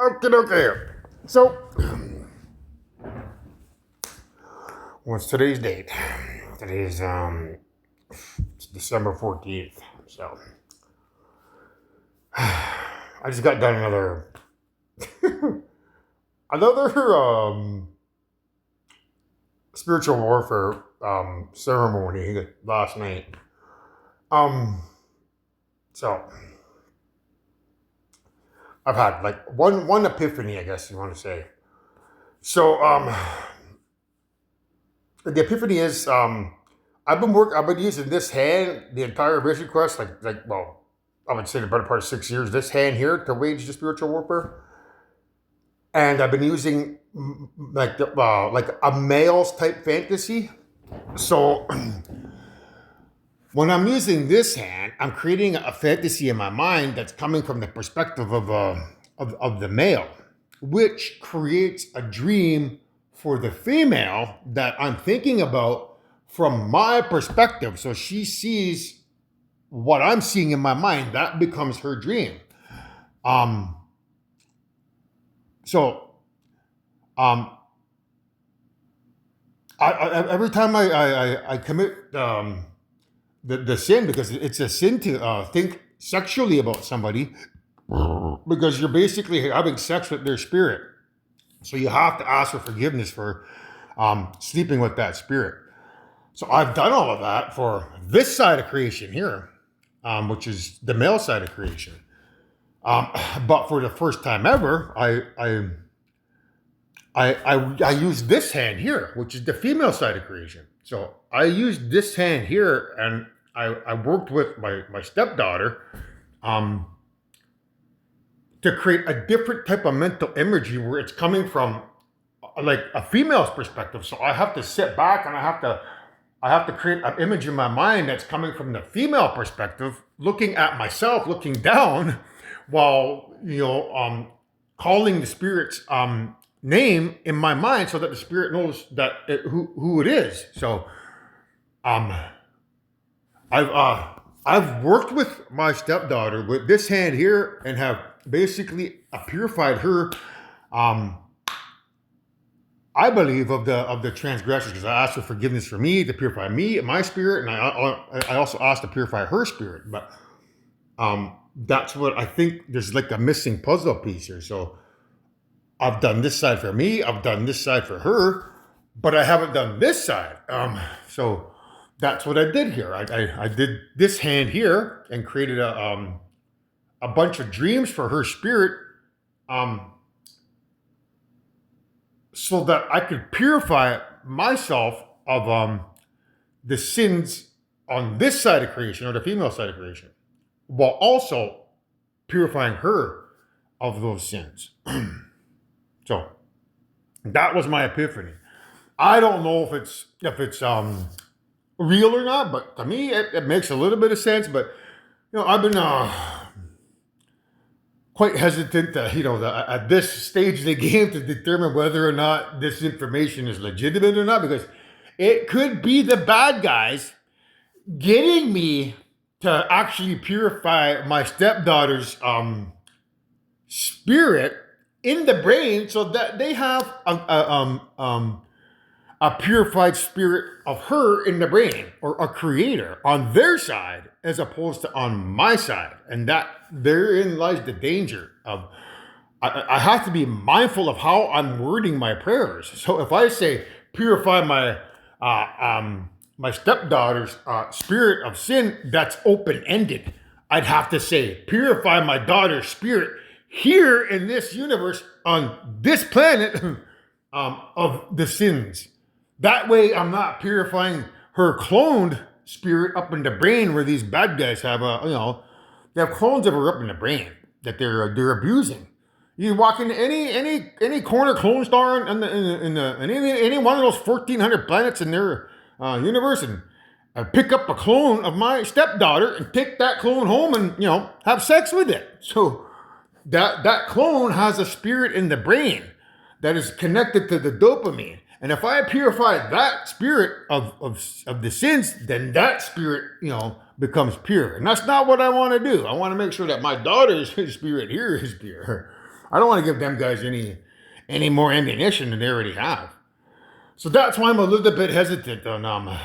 Okay. So, what's today's date? Today's it's December 14th. So, I just got done another spiritual warfare ceremony last night. Um, so I've had like one epiphany, I guess you want to say. So the epiphany is I've been using this hand the entire vision quest, I would say the better part of 6 years, this hand here to wage the spiritual warfare. And I've been using like a male's type fantasy. So when I'm using this hand, I'm creating a fantasy in my mind that's coming from the perspective of the male, which creates a dream for the female that I'm thinking about from my perspective. So she sees what I'm seeing in my mind. That becomes her dream. Um, so um, every time I commit the sin, because it's a sin to think sexually about somebody, because you're basically having sex with their spirit. So you have to ask for forgiveness for sleeping with that spirit. So I've done all of that for this side of creation here, which is the male side of creation. But for the first time ever, I use this hand here, which is the female side of creation. So I used this hand here, and I worked with my stepdaughter to create a different type of mental imagery where it's coming from like a female's perspective. So I have to sit back and I have to create an image in my mind that's coming from the female perspective, looking at myself, looking down, while calling the spirit's name in my mind, so that the spirit knows who it is. So I've worked with my stepdaughter with this hand here and have basically purified her. I believe of the transgressions, because I asked for forgiveness for me, to purify me and my spirit, and I also asked to purify her spirit. But that's what I think. There's like a missing puzzle piece here. So I've done this side for me, I've done this side for her, but I haven't done this side. So that's what I did here. I did this hand here and created a bunch of dreams for her spirit, so that I could purify myself of the sins on this side of creation, or the female side of creation, while also purifying her of those sins. So that was my epiphany. I don't know if it's real or not, but to me it makes a little bit of sense. But I've been quite hesitant at this stage of the game to determine whether or not this information is legitimate or not, because it could be the bad guys getting me to actually purify my stepdaughter's spirit in the brain, so that they have a purified spirit of her in the brain, or a creator on their side as opposed to on my side. And that therein lies the danger of, I have to be mindful of how I'm wording my prayers. So if I say purify my my stepdaughter's spirit of sin, that's open-ended. I'd have to say purify my daughter's spirit here in this universe, on this planet, of the sins. That way I'm not purifying her cloned spirit up in the brain, where these bad guys have they have clones of her up in the brain that they're abusing. You walk into any corner clone star in any one of those 1,400 planets in their universe, and pick up a clone of my stepdaughter and take that clone home and have sex with it. So that clone has a spirit in the brain that is connected to the dopamine. And if I purify that spirit of the sins, then that spirit, becomes pure. And that's not what I want to do. I want to make sure that my daughter's spirit here is pure. I don't want to give them guys any more ammunition than they already have. So that's why I'm a little bit hesitant on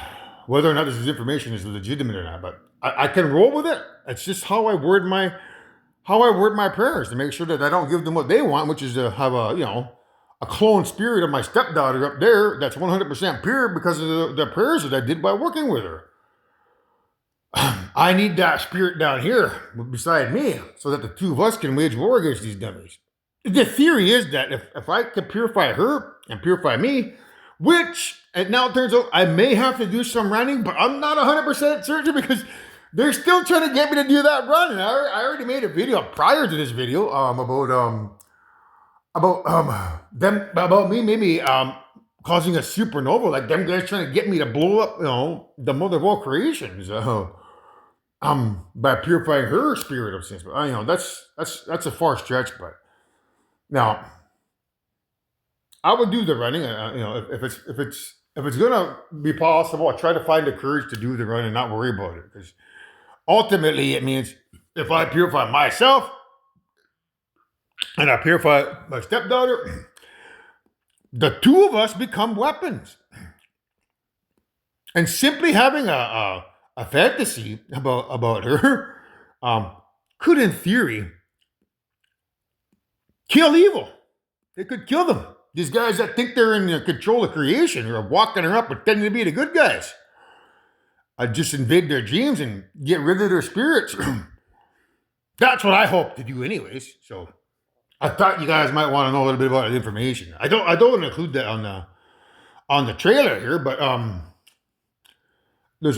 whether or not this information is legitimate or not. But I can roll with it. It's just how I word my prayers to make sure that I don't give them what they want, which is to have a clone spirit of my stepdaughter up there that's 100% pure because of the prayers that I did by working with her. I need that spirit down here beside me so that the two of us can wage war against these dummies. The theory is that if I could purify her and purify me, which it now turns out I may have to do some running, but I'm not 100% certain because they're still trying to get me to do that run. And I already made a video prior to this video about me maybe causing a supernova, like them guys trying to get me to blow up, the mother of all creations, by purifying her spirit of sins. But that's a far stretch. But now, I would do the running. If it's gonna be possible, I try to find the courage to do the run and not worry about it. Because ultimately, it means if I purify myself and I purify my stepdaughter, the two of us become weapons. And simply having a fantasy about her could, in theory, kill evil. It could kill them. These guys that think they're in control of creation are walking her up pretending to be the good guys. I just invade their dreams and get rid of their spirits. That's what I hope to do anyways. So I thought you guys might want to know a little bit about the information. I don't include that on the trailer here, but there's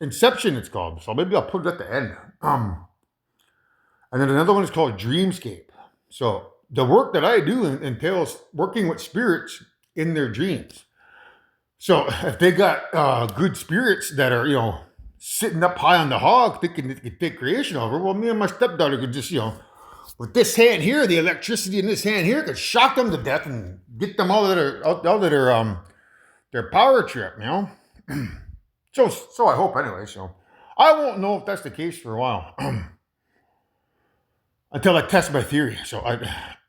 Inception it's called. So maybe I'll put it at the end. And then another one is called Dreamscape. So the work that I do entails working with spirits in their dreams. So if they got good spirits that are, sitting up high on the hog thinking they could take creation over, well, me and my stepdaughter could just, with this hand here, the electricity in this hand here could shock them to death and get them out of their power trip, So I hope anyway. So I won't know if that's the case for a while until I test my theory. So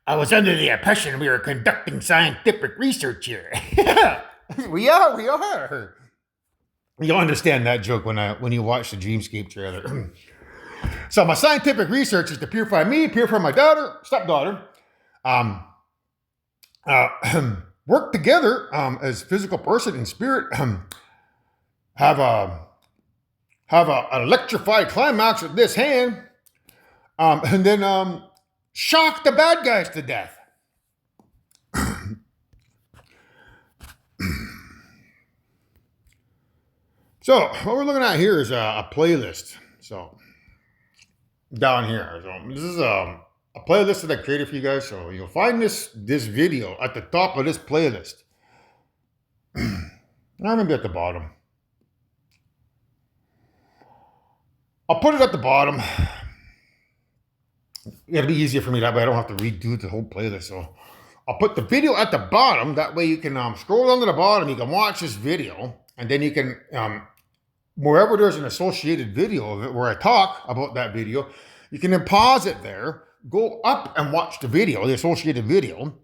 I was under the impression we were conducting scientific research here. We are. You'll understand that joke when you watch the Dreamscape trailer. So my scientific research is to purify me, purify my stepdaughter, work together as physical person and spirit, have an electrified climax with this hand, and then shock the bad guys to death. So what we're looking at here is a playlist. So down here, so this is a playlist that I created for you guys. So you'll find this video at the top of this playlist. Now maybe at the bottom. I'll put it at the bottom. It'll be easier for me that way. I don't have to redo the whole playlist. So I'll put the video at the bottom. That way you can scroll down to the bottom. You can watch this video, and then you can wherever there's an associated video of it where I talk about that video, you can then pause it there, go up and watch the video, the associated video,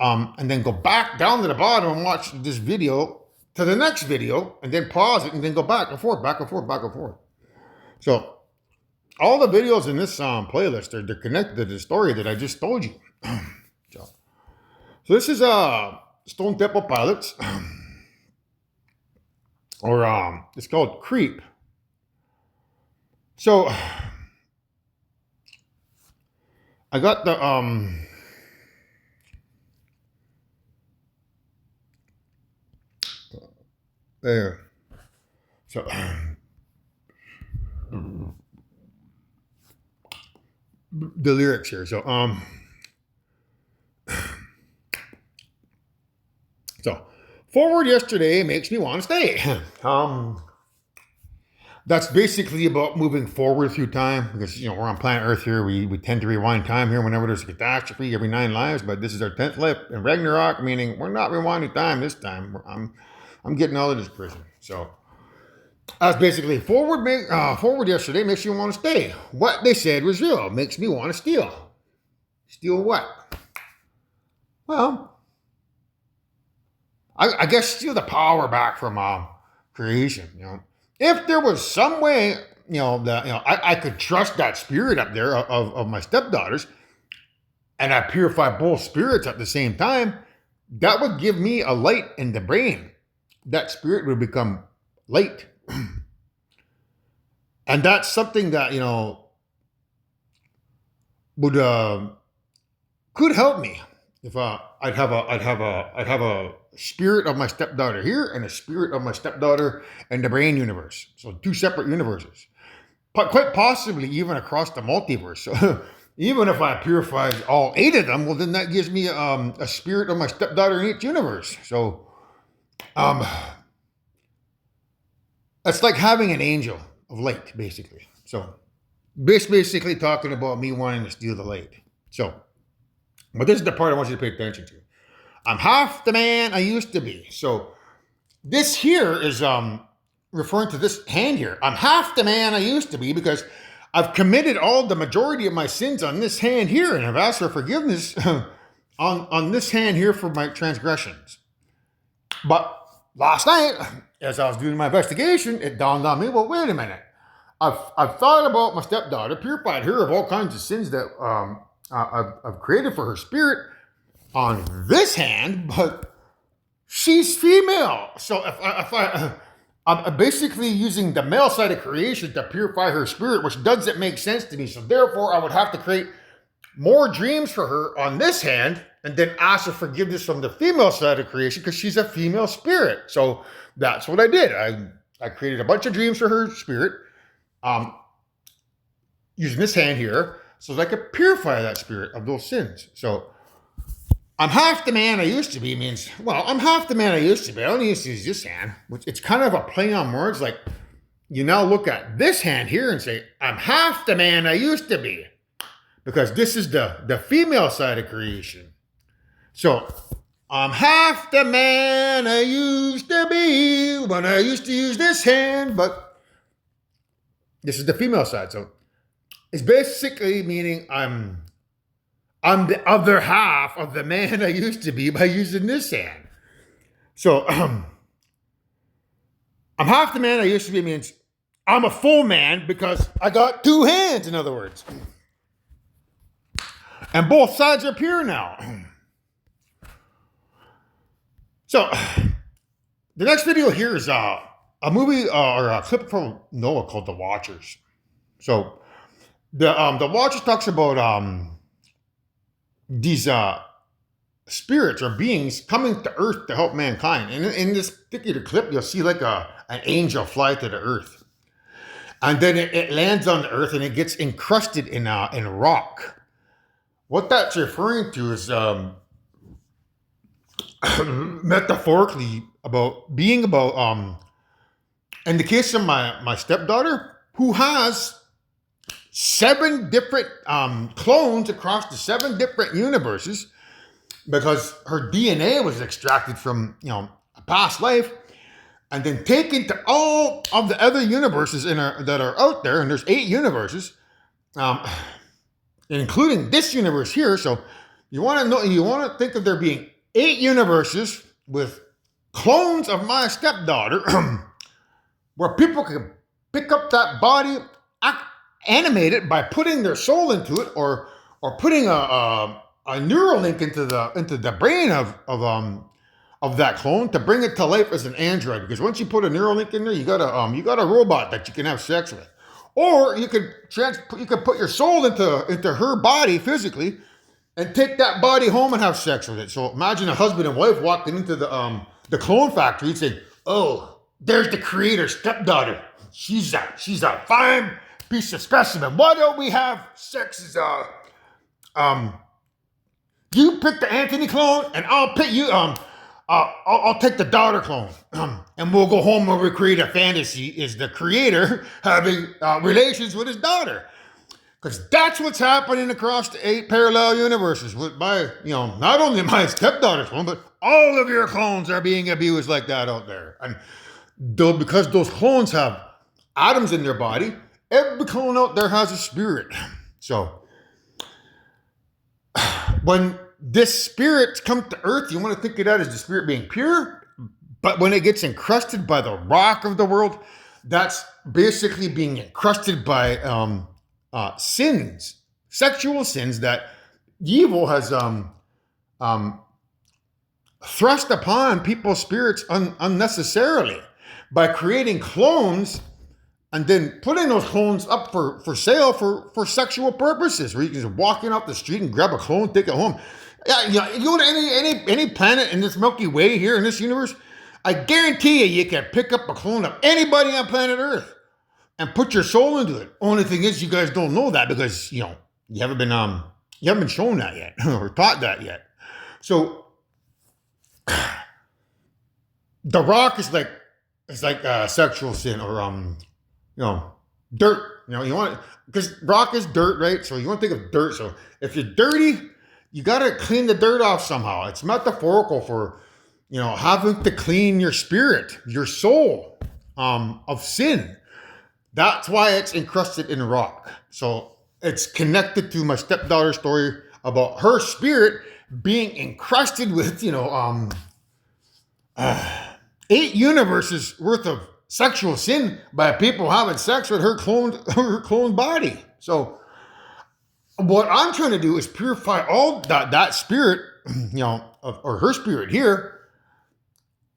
and then go back down to the bottom and watch this video to the next video, and then pause it and then go back and forth, back and forth, back and forth. So all the videos in this playlist they're connected to the story that I just told you. So this is Stone Temple Pilots. Or it's called Creep. So I got the there. So the lyrics here. So forward yesterday makes me want to stay. That's basically about moving forward through time because, we're on planet Earth here. We tend to rewind time here whenever there's a catastrophe every 9 lives, but this is our 10th life in Ragnarok, meaning we're not rewinding time this time. I'm getting out of this prison. So that's basically forward yesterday makes you want to stay. What they said was real, makes me want to steal. Steal what? Well, I guess steal the power back from creation. If there was some way, that I could trust that spirit up there of my stepdaughters, and I purify both spirits at the same time, that would give me a light in the brain. That spirit would become light. And that's something that, would could help me if I'd have a spirit of my stepdaughter here and a spirit of my stepdaughter in the brain universe. So 2 separate universes. But quite possibly even across the multiverse. So even if I purify all 8 of them, well, then that gives me a spirit of my stepdaughter in each universe. So, it's like having an angel of light, basically. So, basically talking about me wanting to steal the light. So, but this is the part I want you to pay attention to. I'm half the man I used to be. So, this here is referring to this hand here. I'm half the man I used to be because I've committed the majority of my sins on this hand here, and I've asked for forgiveness on this hand here for my transgressions. But last night, as I was doing my investigation, it dawned on me, well, wait a minute. I've thought about my stepdaughter, purified her of all kinds of sins that I've created for her spirit on this hand, but she's female. So if I'm basically using the male side of creation to purify her spirit, which doesn't make sense to me. So therefore, I would have to create more dreams for her on this hand and then ask for forgiveness from the female side of creation because she's a female spirit. So that's what I did. I created a bunch of dreams for her spirit using this hand here so that I could purify that spirit of those sins. So I'm half the man I used to be means, well, I'm half the man I used to be. I only used to use this hand, which it's kind of a play on words. Like you now look at this hand here and say, I'm half the man I used to be because this is the female side of creation. So I'm half the man I used to be when I used to use this hand, but this is the female side. So it's basically meaning I'm the other half of the man I used to be by using this hand. So, I'm half the man I used to be means I'm a full man because I got 2 hands, in other words. And both sides are pure now. So, the next video here is a movie or a clip from Noah called The Watchers. So, the Watchers talks about these spirits or beings coming to Earth to help mankind. And in this particular clip, you'll see like an angel fly to the Earth. And then it lands on the Earth and it gets encrusted in rock. What that's referring to is metaphorically in the case of my stepdaughter, who has 7 different clones across the 7 different universes because her DNA was extracted from, a past life and then taken to all of the other universes that are out there. And there's 8 universes, including this universe here. So you want to think of there being 8 universes with clones of my stepdaughter where people can pick up that body, animate it by putting their soul into it, or putting a neural link into the brain of that clone to bring it to life as an android. Because once you put a neural link in there, you got a robot that you can have sex with, or you could put your soul into her body physically and take that body home and have sex with it. So imagine a husband and wife walking into the clone factory and saying, "Oh, there's the creator's stepdaughter. She's a fine piece of specimen. Why don't we have sex as you pick the Anthony clone and I'll pick you I'll take the daughter clone and we'll go home and recreate a fantasy is the creator having relations with his daughter." Because that's what's happening across the 8 parallel universes with not only my stepdaughter's clone, but all of your clones are being abused like that out there. And because those clones have atoms in their body, every clone out there has a spirit. So when this spirit comes to earth, you want to think of that as the spirit being pure. But when it gets encrusted by the rock of the world, that's basically being encrusted by sins, sexual sins that evil has um, thrust upon people's spirits unnecessarily by creating clones and then putting those clones up for sale for sexual purposes, where you can just walk in off the street and grab a clone, take it home. Yeah, you go to any planet in this Milky Way here in this universe, I guarantee you can pick up a clone of anybody on planet Earth and put your soul into it. Only thing is, you guys don't know that because you haven't been shown that yet or taught that yet. So the rock is like sexual sin or dirt. You want because rock is dirt, right? So you want to think of dirt. So if you're dirty, you got to clean the dirt off somehow. It's metaphorical for having to clean your spirit, your soul, of sin. That's why it's encrusted in rock. So it's connected to my stepdaughter's story about her spirit being encrusted with 8 universes worth of sexual sin by people having sex with her cloned body. So what I'm trying to do is purify all that spirit, or her spirit here,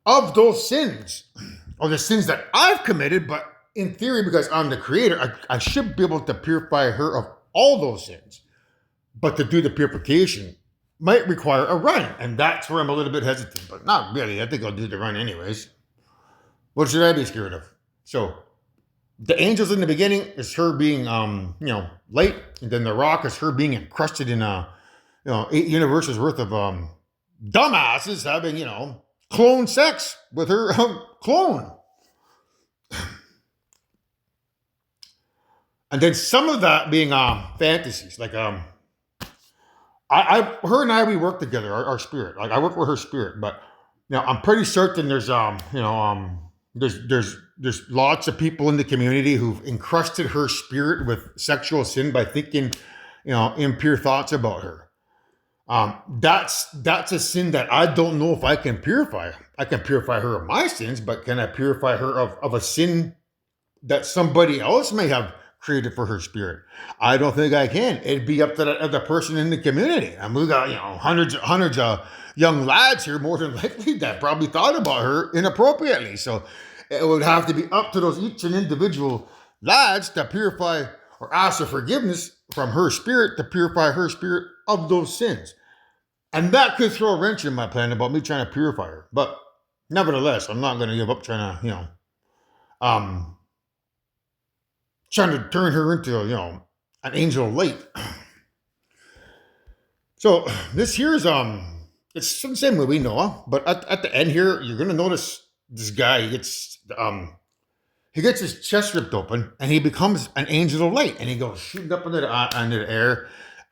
of those sins, or the sins that I've committed. But in theory, because I'm the creator, I should be able to purify her of all those sins. But to do the purification might require a run, and that's where I'm a little bit hesitant. But not really. I think I'll do the run anyways. What should I be scared of? So the angels in the beginning is her being light, and then the rock is her being encrusted in 8 universes worth of dumbasses having clone sex with her clone. And then some of that being fantasies, like her and I, we work together, our spirit. Like I work with her spirit, but I'm pretty certain there's there's lots of people in the community who've encrusted her spirit with sexual sin by thinking impure thoughts about her. That's a sin that I don't know if I can purify. I can purify her of my sins, but can I purify her of a sin that somebody else may have created for her spirit? I don't think I can. It'd be up to the person in the community. I mean, we got hundreds of young lads here, more than likely, that probably thought about her inappropriately. So it would have to be up to each and individual lads to purify or ask for forgiveness from her spirit to purify her spirit of those sins. And that could throw a wrench in my plan about me trying to purify her. But nevertheless, I'm not going to give up trying to, trying to turn her into, an angel of light. So this here is, it's the same movie, Noah, but at the end here, you're going to notice this guy, he gets his chest ripped open and he becomes an angel of light, and he goes shooting up into the air.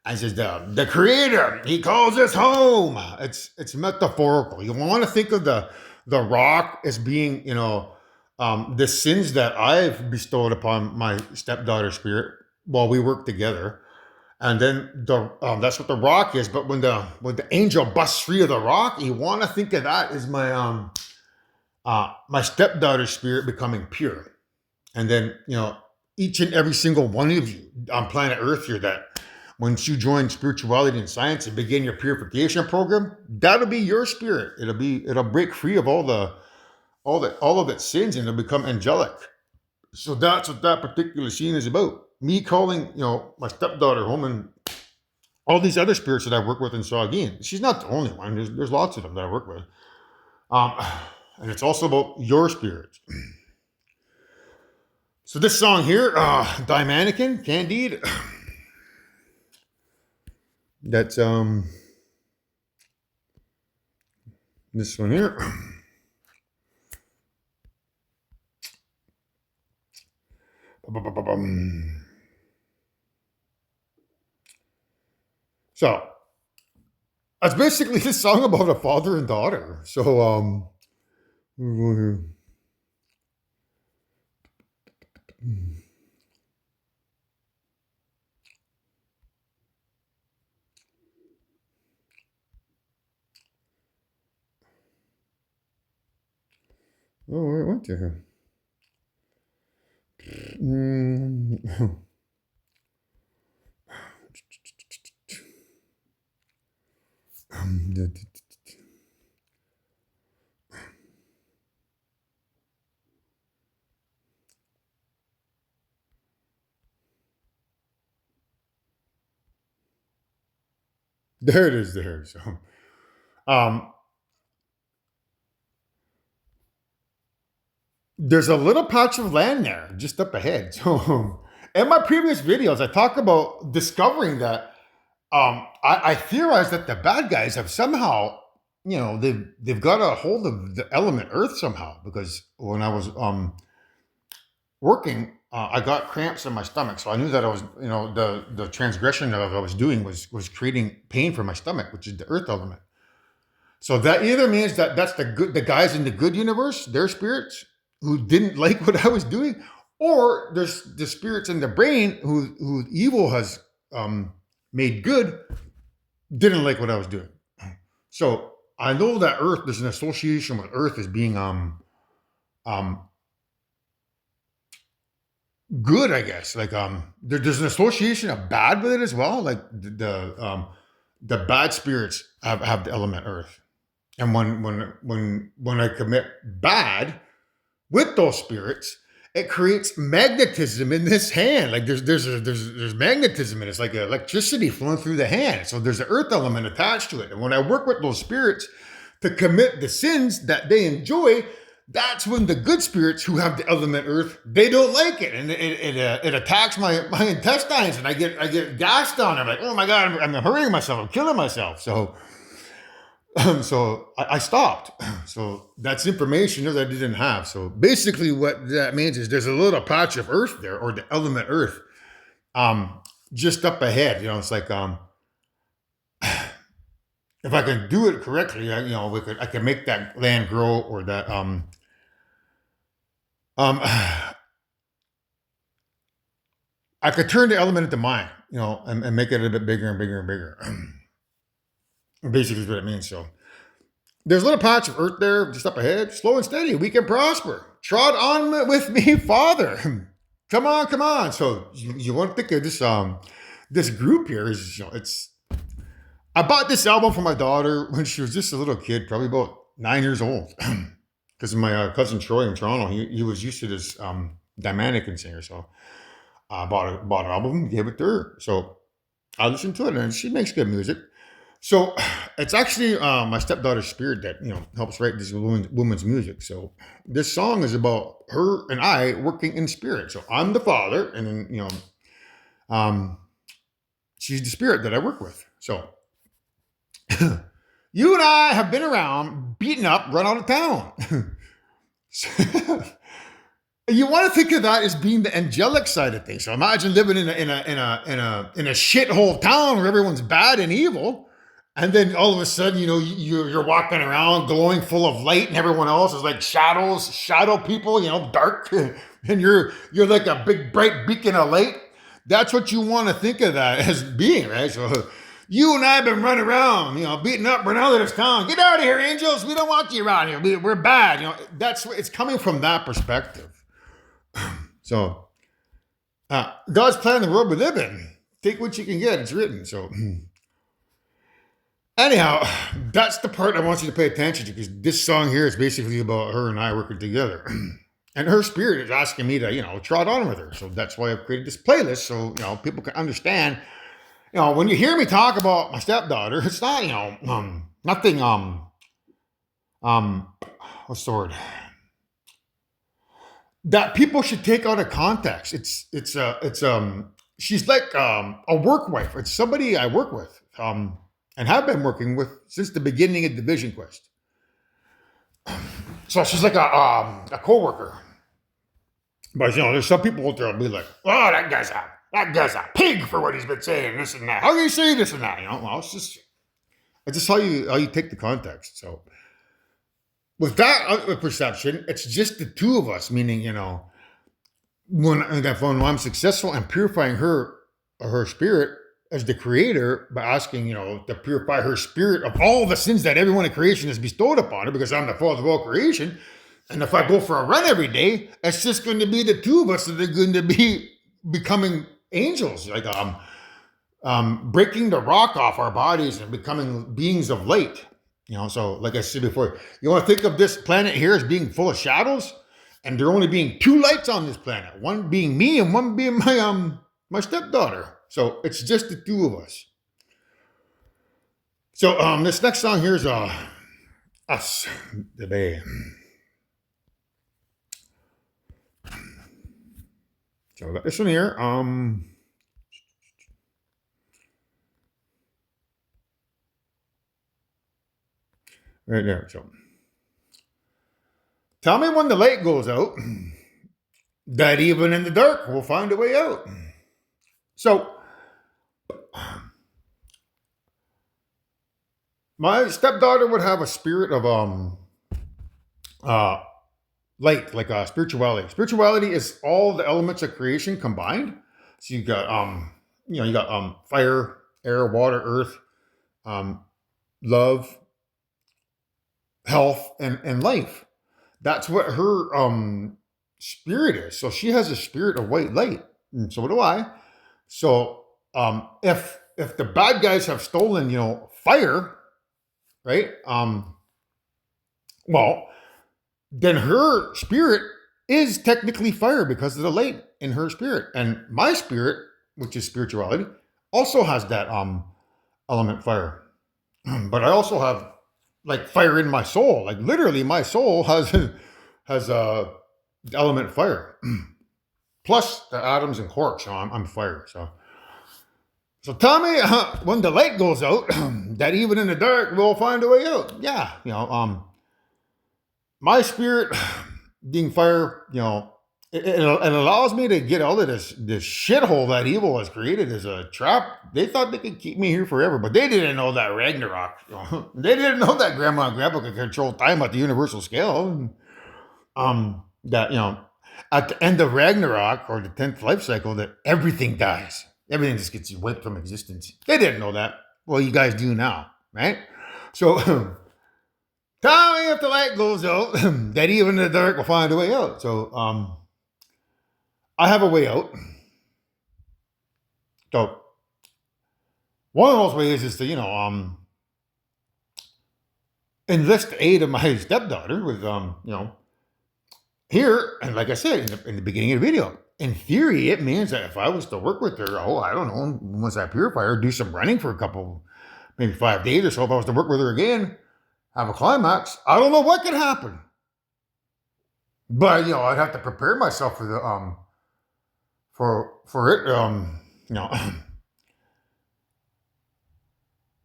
And says the creator, he calls us home. It's metaphorical. You want to think of the rock as being, the sins that I've bestowed upon my stepdaughter's spirit while we work together. And then that's what the rock is. But when the angel busts free of the rock, you want to think of that as my my stepdaughter's spirit becoming pure. And then each and every single one of you on planet Earth here, that once you join spirituality and science and begin your purification program, that'll be your spirit. It'll break free of all of its sins, and it'll become angelic. So that's what that particular scene is about. Me calling, my stepdaughter home, and all these other spirits that I work with in Saugeen. She's not the only one. There's lots of them that I work with. And it's also about your spirits. So this song here, Die Mannequin, Candide. That's this one here. So that's basically this song about a father and daughter. So Oh, where it went to her? Mm. There it is. There. So, um, there's a little patch of land there just up ahead. So, in my previous videos, I talk about discovering that I theorize that the bad guys have somehow, they've got a hold of the element Earth somehow. Because when I was working, I got cramps in my stomach, so I knew that I was, the transgression that I was doing was creating pain for my stomach, which is the Earth element. So that either means that that's the guys in the good universe, their spirits who didn't like what I was doing, or there's the spirits in the brain who evil has made good didn't like what I was doing. So I know that Earth, there's an association with Earth as being um good, I guess. Like there's an association of bad with it as well. Like the bad spirits have the element Earth. And when I commit bad with those spirits, it creates magnetism in this hand. Like there's magnetism in it. It's like electricity flowing through the hand. So there's an earth element attached to it. And when I work with those spirits to commit the sins that they enjoy, that's when the good spirits who have the element earth, they don't like it, and it attacks my intestines, and I get gassed on. I'm like, oh my god, I'm hurting myself, I'm killing myself. So I stopped. So that's information that I didn't have. So basically, what that means is there's a little patch of earth there, or the element earth, just up ahead. It's like if I can do it correctly, I can make that land grow, or that I could turn the element into mine, and make it a little bit bigger and bigger and bigger. Basically, is what it means. So there's a little patch of earth there just up ahead, slow and steady. We can prosper. Trot on with me, Father. Come on, come on. So you want to think of this group here is, it's. I bought this album for my daughter when she was just a little kid, probably about 9 years old, because my cousin Troy in Toronto, he was used to this Dominican singer. So I bought an album, gave it to her. So I listened to it, and she makes good music. So it's actually my stepdaughter's spirit that helps write this woman's music. So this song is about her and I working in spirit. So I'm the father, and then she's the spirit that I work with. So you and I have been around, beaten up, run out of town. You want to think of that as being the angelic side of things. So imagine living in a shithole town where everyone's bad and evil, and then all of a sudden, you're walking around glowing full of light, and everyone else is like shadow people, dark, and you're like a big bright beacon of light. That's what you want to think of that as being, right? So you and I have been running around, beating up, run out of this town. Get out of here, angels. We don't want you around here. We're bad. It's coming from that perspective. So, God's plan, the world we live in. Take what you can get. It's written. So, anyhow, that's the part I want you to pay attention to, because this song here is basically about her and I working together. And her spirit is asking me to, trot on with her. So that's why I've created this playlist, so, people can understand. When you hear me talk about my stepdaughter, it's not, nothing, what's the word? That people should take out of context. She's like a work wife. It's somebody I work with, and have been working with since the beginning of the Vision Quest. So she's like a coworker. But there's some people out there will be like, "Oh, that guy's a pig for what he's been saying, this and that. How can you say this and that?" Well, it's just how you take the context. So with that perception, it's just the two of us, meaning, when I'm successful in purifying her spirit as the creator by asking, to purify her spirit of all the sins that everyone in creation has bestowed upon her, because I'm the father of all creation, And if I go for a run every day, it's just going to be the two of us that are going to be becoming angels, like breaking the rock off our bodies and becoming beings of light. So like I said before, you want to think of this planet here as being full of shadows, and there only being two lights on this planet, one being me and one being my stepdaughter. So it's just the two of us. So this next song here is Us, the Bay. So I got this one here. Right there. So tell me when the light goes out, that even in the dark we'll find a way out. So my stepdaughter would have a spirit of light, like spirituality. Spirituality is all the elements of creation combined. So you got you got fire, air, water, earth, love, health, and life. That's what her spirit is. So she has a spirit of white light, and so do I. So if the bad guys have stolen, fire, right? Well, then her spirit is technically fire because of the light in her spirit. And my spirit, which is spirituality, also has that element fire. But I also have like fire in my soul. Like literally my soul has element fire. Plus the atoms and quarks. So I'm fire. So tell me when the light goes out, that even in the dark we'll find a way out. Yeah, my spirit being fire, it allows me to get out of this shithole that evil has created as a trap. They thought they could keep me here forever, but they didn't know that Ragnarok. They didn't know that Grandma and Grandpa could control time at the universal scale. That at the end of Ragnarok or the 10th life cycle, that everything dies. Everything just gets wiped from existence. They didn't know that. Well, you guys do now, right? So tell me if the light goes out, that even in the dark will find a way out. So I have a way out. So one of those ways is to enlist the aid of my stepdaughter with here, and like I said in the beginning of the video, in theory, it means that if I was to work with her, I don't know, once I purify her, do some running for a couple, maybe 5 days or so, if I was to work with her again, have a climax, I don't know what could happen. But I'd have to prepare myself for the for it.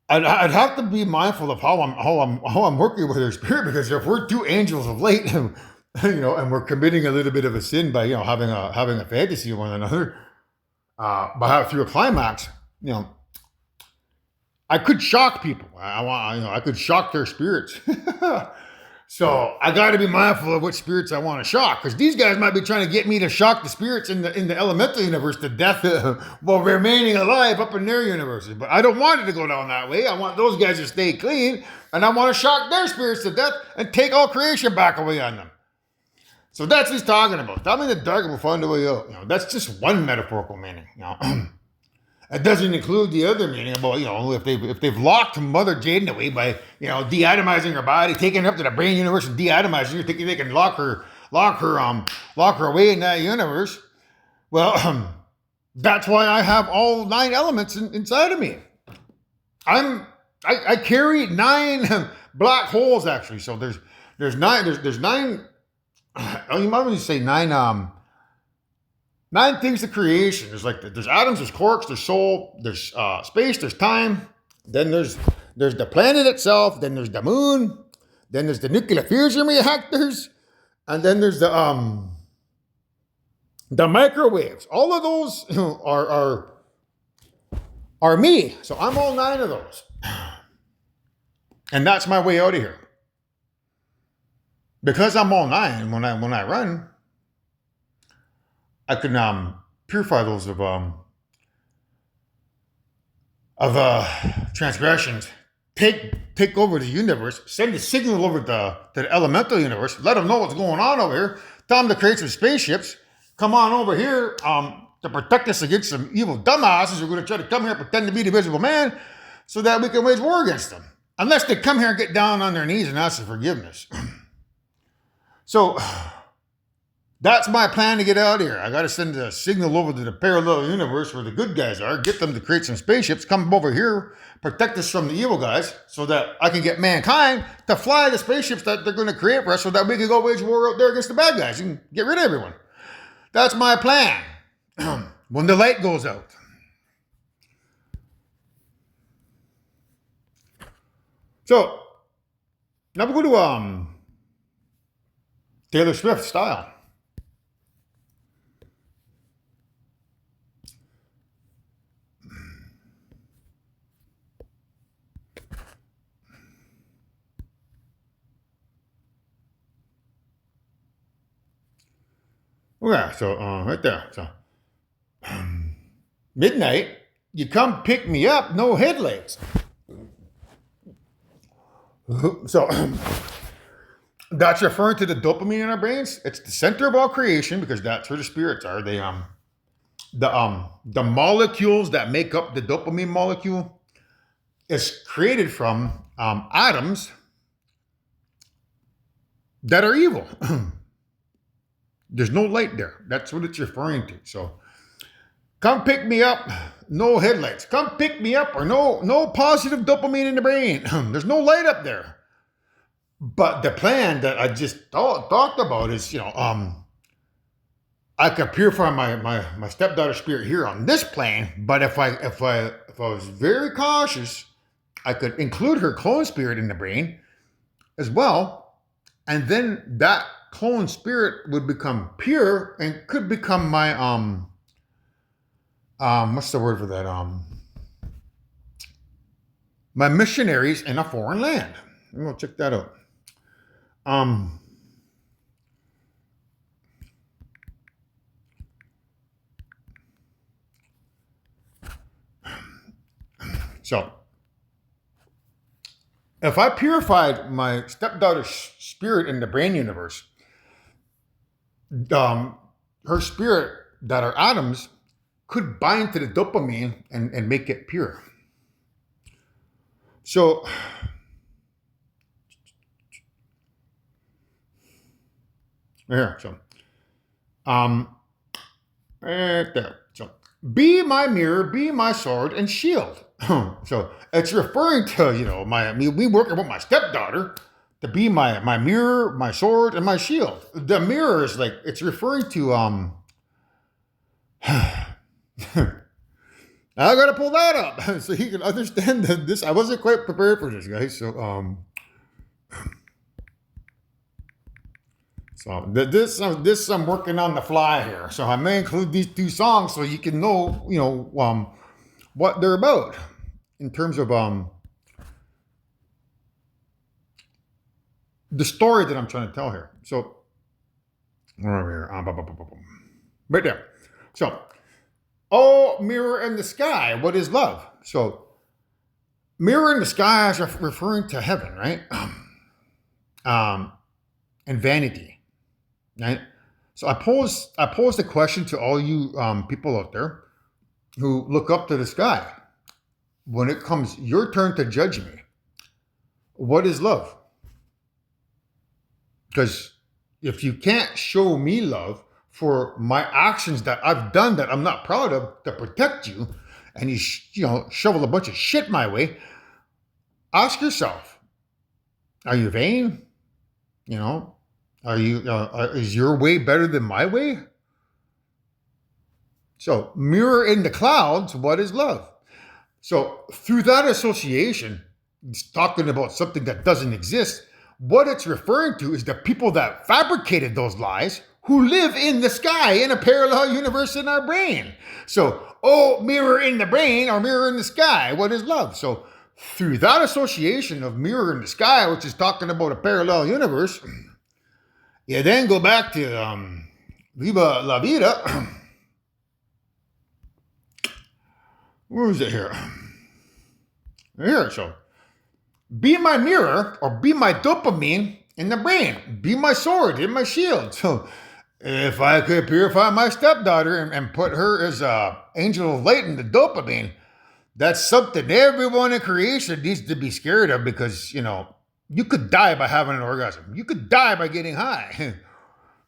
I'd have to be mindful of how I'm working with her spirit, because if we're two angels of light, and we're committing a little bit of a sin by having a fantasy with one another, through a climax, I could shock people. I could shock their spirits. So I got to be mindful of what spirits I want to shock, because these guys might be trying to get me to shock the spirits in the elemental universe to death while remaining alive up in their universes. But I don't want it to go down that way. I want those guys to stay clean, and I want to shock their spirits to death and take all creation back away on them. So that's what he's talking about. Tell me the dark will find a way out. That's just one metaphorical meaning. It doesn't include the other meaning about, if they've locked Mother Jaden away by, deatomizing her body, taking her up to the brain universe and deatomizing her, thinking they can lock her away in that universe. Well, that's why I have all 9 elements inside of me. I carry 9 black holes actually. So there's 9. You might even say 9 things to creation. There's atoms, there's quarks, there's soul, there's space, there's time. Then there's the planet itself. Then there's the moon. Then there's the nuclear fusion reactors, and then there's the microwaves. All of those are me. So I'm all 9 of those, and that's my way out of here. Because I'm all 9, when I run, I can purify those of transgressions take over the universe, send a signal over to the elemental universe, let them know what's going on over here, tell them to create some spaceships, come on over here to protect us against some evil dumbasses who are going to try to come here and pretend to be the invisible man so that we can wage war against them. Unless they come here and get down on their knees and ask for forgiveness. So that's my plan to get out of here. I got to send a signal over to the parallel universe where the good guys are, get them to create some spaceships, come over here, protect us from the evil guys so that I can get mankind to fly the spaceships that they're going to create for us so that we can go wage war out there against the bad guys and get rid of everyone. That's my plan. When the light goes out. So, now we go to Taylor Swift style. Okay, so right there. So midnight, you come pick me up, no headlights. So that's referring to the dopamine in our brains. It's the center of all creation because that's where the spirits are. They the molecules that make up the dopamine molecule is created from atoms that are evil. There's no light there. That's what it's referring to. So come pick me up, no headlights. Come pick me up or no positive dopamine in the brain. There's no light up there. But the plan that I just talked about is, I could purify my stepdaughter spirit here on this plane, but if I was very cautious, I could include her clone spirit in the brain as well, and then that clone spirit would become pure and could become my what's the word for that? My missionaries in a foreign land. I'm gonna check that out. So if I purified my stepdaughter's spirit in the brain universe, her spirit that are atoms could bind to the dopamine and make it pure. So here, so right there. So be my mirror, be my sword and shield. So it's referring to, we working with my stepdaughter to be my mirror, my sword, and my shield. The mirror is like, it's referring to, I gotta pull that up so you can understand this. I wasn't quite prepared for this, guys. So this I'm working on the fly here. So I may include these two songs so you can know, what they're about in terms of the story that I'm trying to tell here. So where are we here? Right there. So, oh, mirror in the sky, what is love? So, mirror in the sky is referring to heaven, right? And vanity, right? So I pose the question to all you people out there who look up to the sky. When it comes your turn to judge me, what is love? Because if you can't show me love for my actions that I've done that I'm not proud of to protect you, and you shovel a bunch of shit my way, ask yourself: are you vain? Are you? Is your way better than my way? So, mirror in the clouds. What is love? So, through that association, it's talking about something that doesn't exist. What it's referring to is the people that fabricated those lies who live in the sky in a parallel universe in our brain. So, mirror in the brain or mirror in the sky, what is love? So, through that association of mirror in the sky, which is talking about a parallel universe, you then go back to Viva la Vida. Where is it here? Here, so Be my mirror or be my dopamine in the brain. Be my sword and my shield. So if I could purify my stepdaughter and put her as a angel of light in the dopamine, that's something everyone in creation needs to be scared of because, you could die by having an orgasm. You could die by getting high.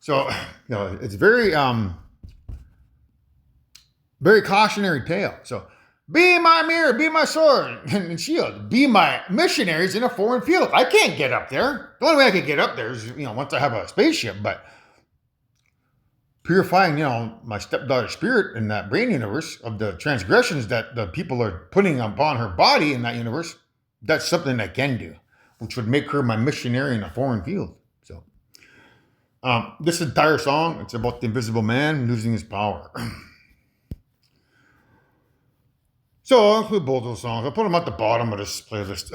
So, it's very cautionary tale. So, be my mirror, be my sword and shield, be my missionaries in a foreign field. I can't get up there. The only way I could get up there is, once I have a spaceship, but purifying, my stepdaughter's spirit in that brain universe of the transgressions that the people are putting upon her body in that universe, that's something I can do, which would make her my missionary in a foreign field. So, this entire song, it's about the invisible man losing his power. So I'll include both those songs. I'll put them at the bottom of this playlist.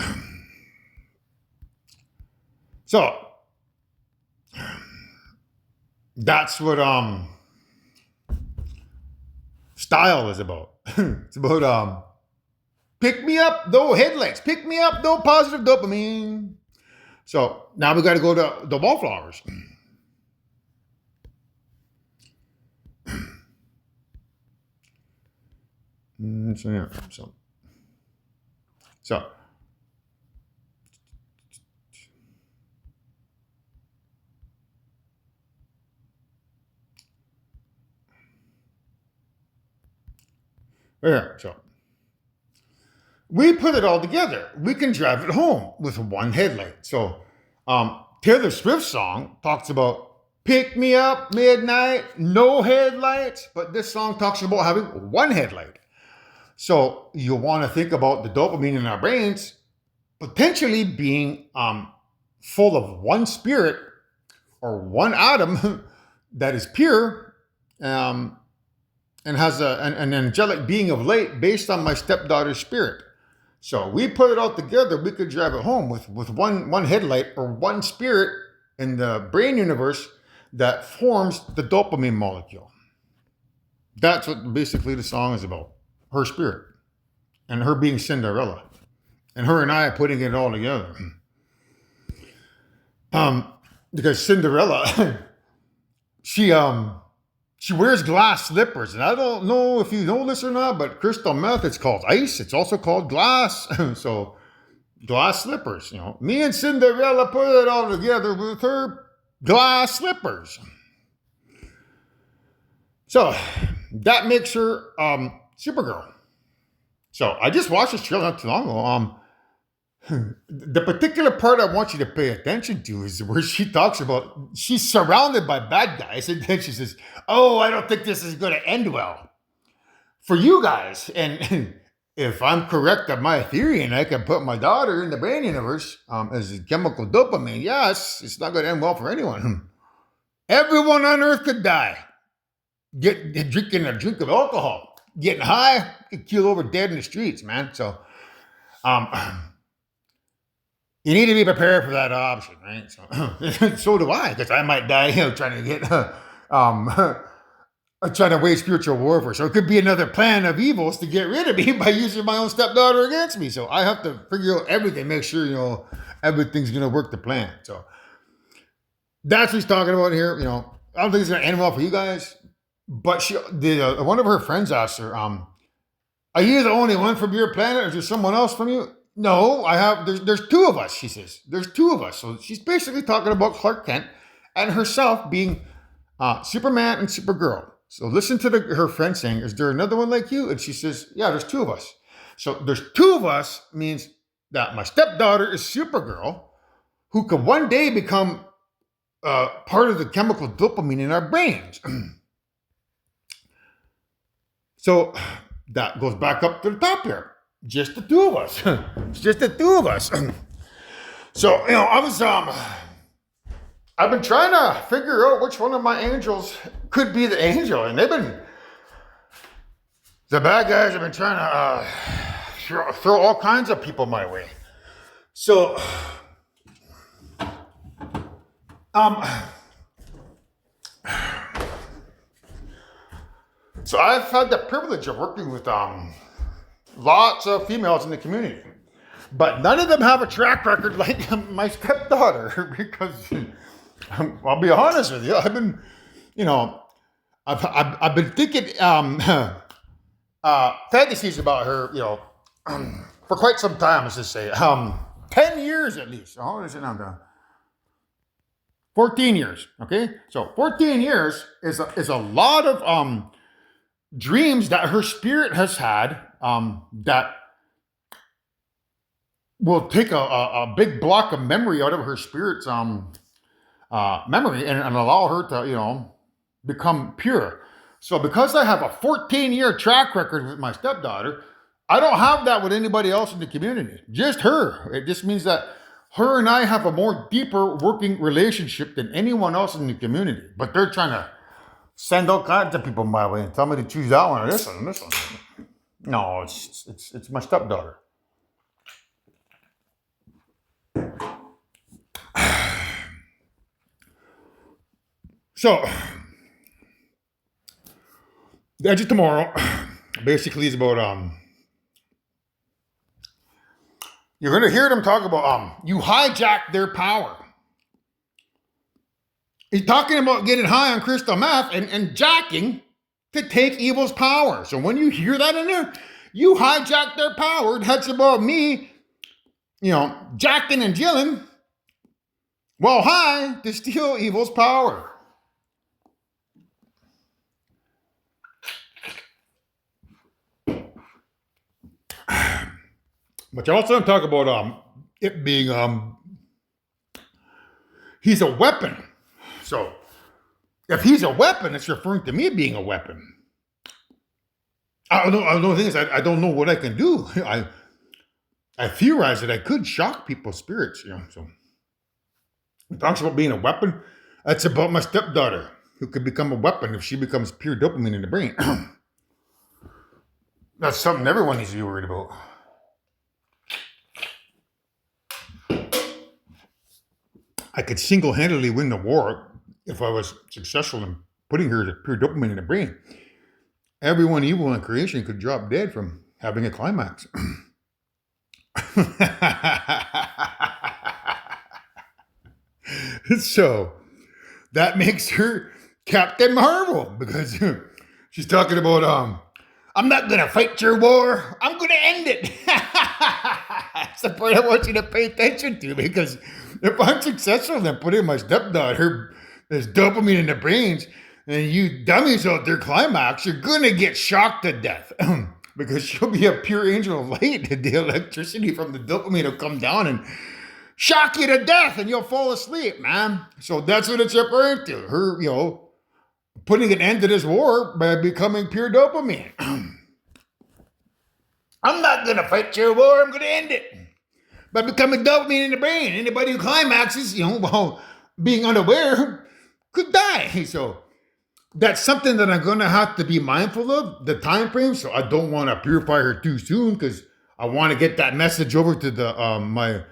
So that's what style is about. It's about pick me up, though headlights. Pick me up, though positive dopamine. So now we got to go to the wallflowers. So yeah, so yeah, so we put it all together. We can drive it home with one headlight. So Taylor Swift's song talks about pick me up midnight, no headlights, but this song talks about having one headlight. So you want to think about the dopamine in our brains potentially being full of one spirit or one atom that is pure and has an angelic being of light based on my stepdaughter's spirit. So we put it all together. We could drive it home with one headlight or one spirit in the brain universe that forms the dopamine molecule. That's what basically the song is about. Her spirit and her being Cinderella and her and I putting it all together. Because Cinderella, she wears glass slippers, and I don't know if you know this or not, but crystal meth, it's called ice. It's also called glass. So glass slippers, me and Cinderella put it all together with her glass slippers. So that makes her Supergirl. So I just watched this trailer not too long ago. The particular part I want you to pay attention to is where she talks about she's surrounded by bad guys, and then she says, "Oh, I don't think this is going to end well for you guys." And if I'm correct on my theory, and I can put my daughter in the brain universe as a chemical dopamine, yes, it's not going to end well for anyone. Everyone on Earth could die. Drinking a drink of alcohol, getting high, get killed over dead in the streets, man. So, you need to be prepared for that option, right? So, so do I, because I might die, trying to get, trying to wage spiritual warfare. So it could be another plan of evils to get rid of me by using my own stepdaughter against me. So I have to figure out everything, make sure everything's gonna work to plan. So that's what he's talking about here. I don't think it's gonna end well for you guys. But one of her friends asked her, "Are you the only one from your planet, or is there someone else from you?" "No, I have. There's two of us," she says. "There's two of us." So she's basically talking about Clark Kent and herself being Superman and Supergirl. So listen to her friend saying, "Is there another one like you?" And she says, "Yeah, there's two of us." So there's two of us means that my stepdaughter is Supergirl, who could one day become part of the chemical dopamine in our brains. So that goes back up to the top here. Just the two of us. It's just the two of us. So, I've been trying to figure out which one of my angels could be the angel. And the bad guys have been trying to throw all kinds of people my way. So, so I've had the privilege of working with lots of females in the community. But none of them have a track record like my stepdaughter because I'll be honest with you. I've been, you know, I've been thinking fantasies about her, for quite some time, let's just say. 10 years at least. How old is it now? 14 years. Okay. So 14 years is a lot of dreams that her spirit has had that will take a big block of memory out of her spirit's memory and allow her to, become pure. So because I have a 14-year track record with my stepdaughter, I don't have that with anybody else in the community. Just her. It just means that her and I have a more deeper working relationship than anyone else in the community. But they're trying to send all kinds of people my way and tell me to choose that one or this one and this one. No, it's my stepdaughter. So, the Edge of Tomorrow basically is about you're gonna hear them talk about you hijack their power. He's talking about getting high on crystal meth and jacking to take evil's power. So when you hear that in there, you hijack their power. That's about me, jacking and jilling while high to steal evil's power. But you also talk about it being he's a weapon. So if he's a weapon, it's referring to me being a weapon. I don't know. The thing is, I don't know what I can do. I theorize that I could shock people's spirits. So it talks about being a weapon. That's about my stepdaughter, who could become a weapon if she becomes pure dopamine in the brain. That's something everyone needs to be worried about. I could single-handedly win the war if I was successful in putting her to pure dopamine in the brain. Everyone evil in creation could drop dead from having a climax. So that makes her Captain Marvel because she's talking about I'm not gonna fight your war, I'm gonna end it. That's the part I want you to pay attention to, because if I'm successful in putting my stepdaughter, there's dopamine in the brains, and you dummies out there climax, you're gonna get shocked to death. Because she'll be a pure angel of light. The electricity from the dopamine will come down and shock you to death, and you'll fall asleep, man. So that's what it's referring to. Her, putting an end to this war by becoming pure dopamine. I'm not going to fight your war. I'm going to end it by becoming dopamine in the brain. Anybody who climaxes, while being unaware, could die. So that's something that I'm going to have to be mindful of, the time frame. So I don't want to purify her too soon, because I want to get that message over to the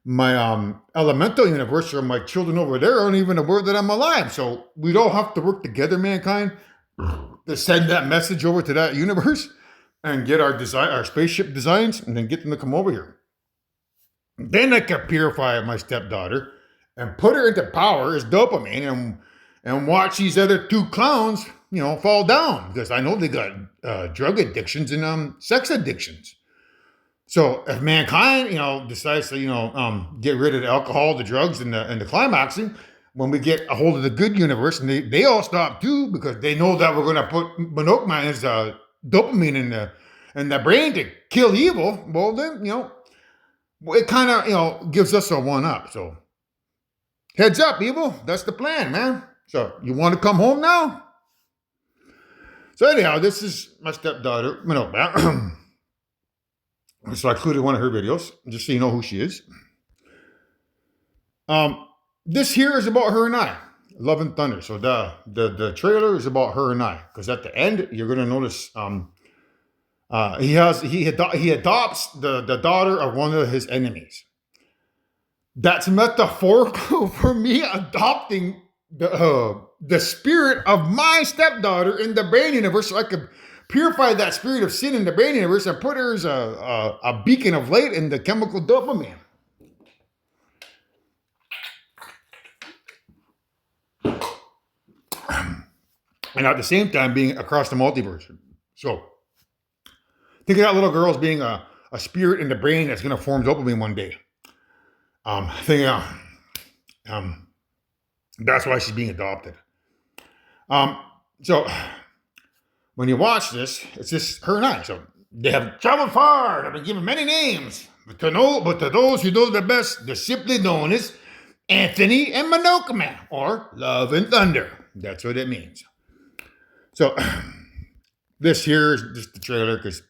my elemental universe, or my children over there aren't even aware that I'm alive. So we'd all have to work together, mankind, to send that message over to that universe and get our spaceship designs, and then get them to come over here. Then I can purify my stepdaughter and put her into power as dopamine, and watch these other two clowns, fall down, because I know they got drug addictions and sex addictions. So if mankind, decides to, get rid of the alcohol, the drugs, and the climaxing, when we get a hold of the good universe, and they all stop too, because they know that we're going to put Monokma as dopamine in the brain to kill evil. Well, then, it kind of, gives us a one-up. So heads up, evil. That's the plan, man. So you want to come home now? So anyhow, this is my stepdaughter, Monokma. So I included one of her videos, just so you know who she is. This here is about her and I, Love and Thunder. So the trailer is about her and I, because at the end you're gonna notice he adopts the daughter of one of his enemies. That's metaphorical for me adopting the spirit of my stepdaughter in the brain universe, so I could purify that spirit of sin in the brain universe and put her as a beacon of light in the chemical dopamine. And at the same time being across the multiverse. So think of that little girl as being a spirit in the brain that's going to form dopamine one day. That's why she's being adopted. So when you watch this, it's just her and I. So they have traveled far. They've been given many names. But to those who know the best, they're simply known as Anthony and Monokuma, or Love and Thunder. That's what it means. So this here is just the trailer, because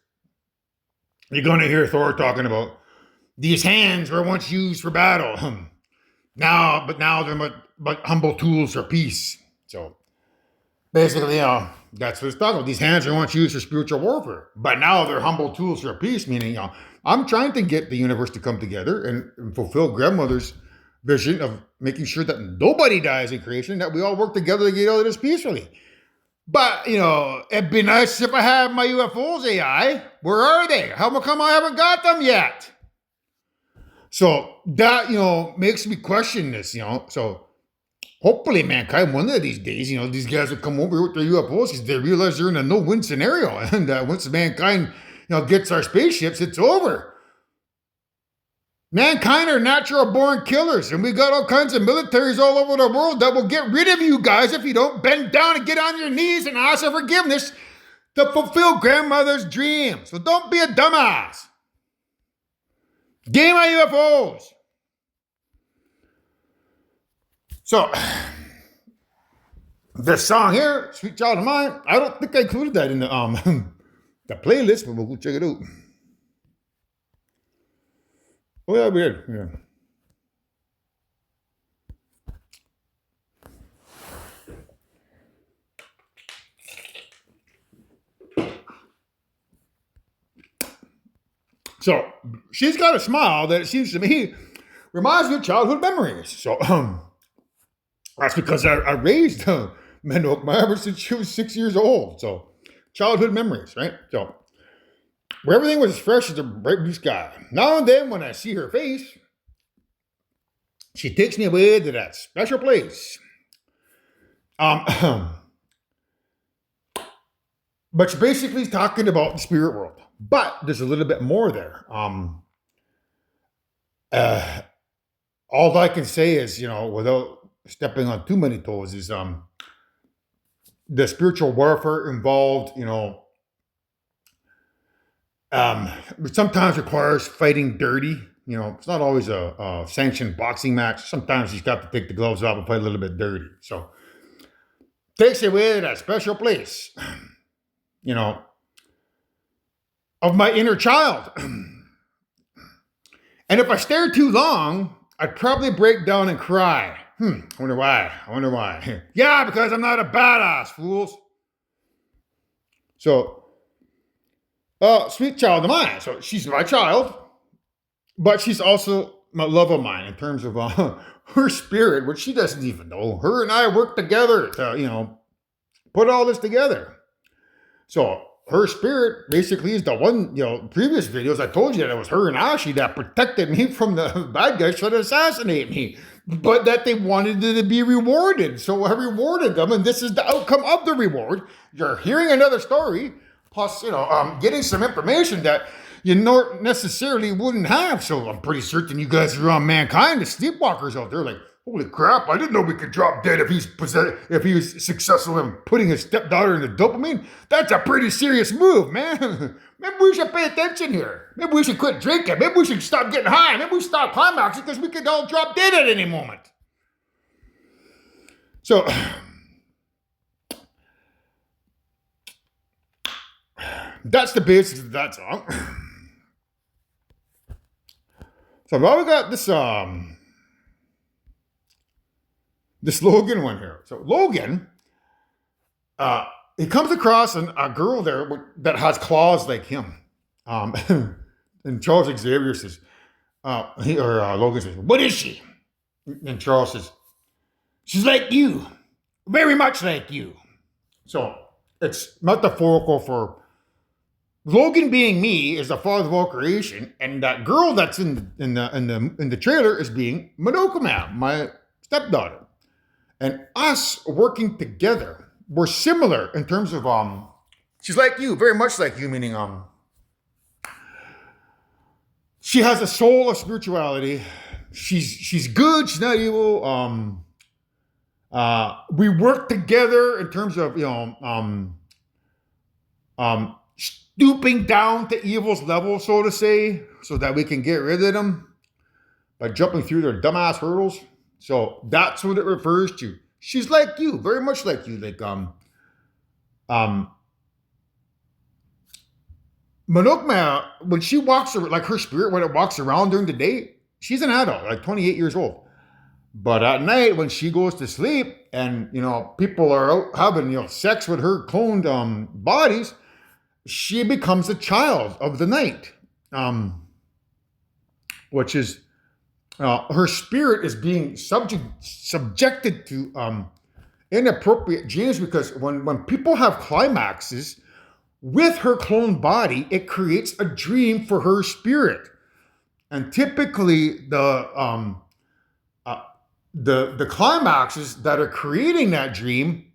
you're going to hear Thor talking about these hands were once used for battle. Now they're but humble tools for peace. So basically, that's what it's talking about. These hands are once used for spiritual warfare, but now they're humble tools for peace. Meaning, I'm trying to get the universe to come together and fulfill grandmother's vision of making sure that nobody dies in creation, that we all work together to get out of this peacefully. But, it'd be nice if I had my UFOs AI. Where are they? How come I haven't got them yet? So that, makes me question this, So hopefully mankind, one of these days, these guys will come over with their UFOs because they realize they're in a no-win scenario. And once mankind, gets our spaceships, it's over. Mankind are natural-born killers, and we got all kinds of militaries all over the world that will get rid of you guys if you don't bend down and get on your knees and ask for forgiveness to fulfill grandmother's dreams. So don't be a dumbass. Game my UFOs. So, this song here, Sweet Child of Mine, I don't think I included that in the the playlist, but we'll go check it out. Oh yeah, we did. Yeah. So she's got a smile that it seems to me reminds me of childhood memories. So that's because I raised Monokuma ever since she was 6 years old. So childhood memories, right? So where everything was as fresh as a bright blue sky. Now and then when I see her face, she takes me away to that special place. But she basically is talking about the spirit world. But there's a little bit more there. All I can say is, without stepping on too many toes, is the spiritual warfare involved, sometimes requires fighting dirty. It's not always a sanctioned boxing match. Sometimes you've got to take the gloves off and fight a little bit dirty. So takes you away to that special place, of my inner child. And if I stare too long, I'd probably break down and cry. I wonder why. Yeah, because I'm not a badass, fools. So, sweet child of mine. So she's my child, but she's also my love of mine in terms of her spirit, which she doesn't even know. Her and I work together to, put all this together. So her spirit basically is the one, previous videos I told you that it was her and Ashi that protected me from the bad guys trying to assassinate me, but that they wanted to be rewarded. So I rewarded them, and this is the outcome of the reward. You're hearing another story, plus, getting some information that you necessarily wouldn't have. So I'm pretty certain you guys are on Mankind, the sleepwalkers out there, like, holy crap, I didn't know we could drop dead if he was successful in putting his stepdaughter into dopamine. That's a pretty serious move, man. Maybe we should pay attention here. Maybe we should quit drinking. Maybe we should stop getting high. Maybe we should stop climaxing because we could all drop dead at any moment. So, that's the basics of that song. So now we got this Logan one here. So Logan, he comes across a girl there that has claws like him. And Charles Xavier says, Logan says, what is she? And Charles says, she's like you. Very much like you. So it's metaphorical for Logan being me is the father of all creation, and that girl that's in the trailer is being Monokuma, my stepdaughter. And us working together, we're similar in terms of she's like you, very much like you, meaning she has a soul of spirituality. She's good, she's not evil. We work together in terms of stooping down to evil's level, so to say, so that we can get rid of them by jumping through their dumbass hurdles. So that's what it refers to. She's like you, very much like you. Like Monokma, when she walks, like her spirit, when it walks around during the day, she's an adult, like 28 years old. But at night, when she goes to sleep, and people are out having sex with her cloned bodies, she becomes a child of the night, which is her spirit is being subjected to inappropriate dreams, because when people have climaxes with her cloned body, it creates a dream for her spirit, and typically the climaxes that are creating that dream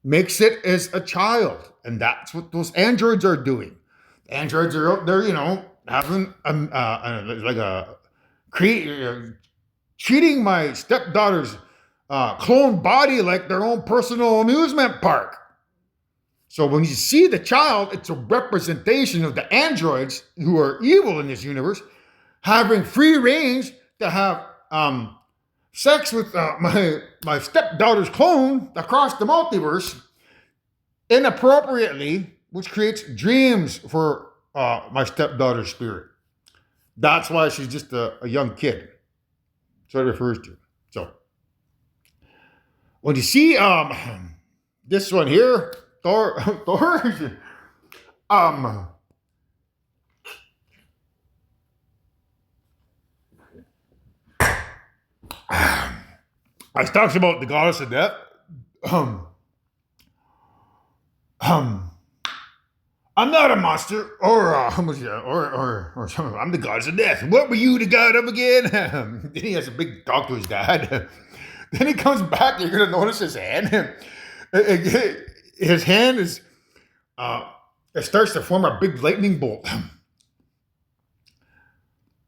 makes it as a child, and that's what those androids are doing. Androids are out there, having treating my stepdaughter's clone body like their own personal amusement park. So when you see the child, it's a representation of the androids who are evil in this universe, having free range to have sex with my stepdaughter's clone across the multiverse inappropriately, which creates dreams for my stepdaughter's spirit. That's why she's just a young kid. That's what it refers to. So when you see this one here, Thor, I talks about the goddess of death. I'm not a monster, or something. I'm the goddess of death. What were you the god of again? Then he has a big talk to his dad. Then he comes back. You're gonna notice his hand. His hand is. It starts to form a big lightning bolt.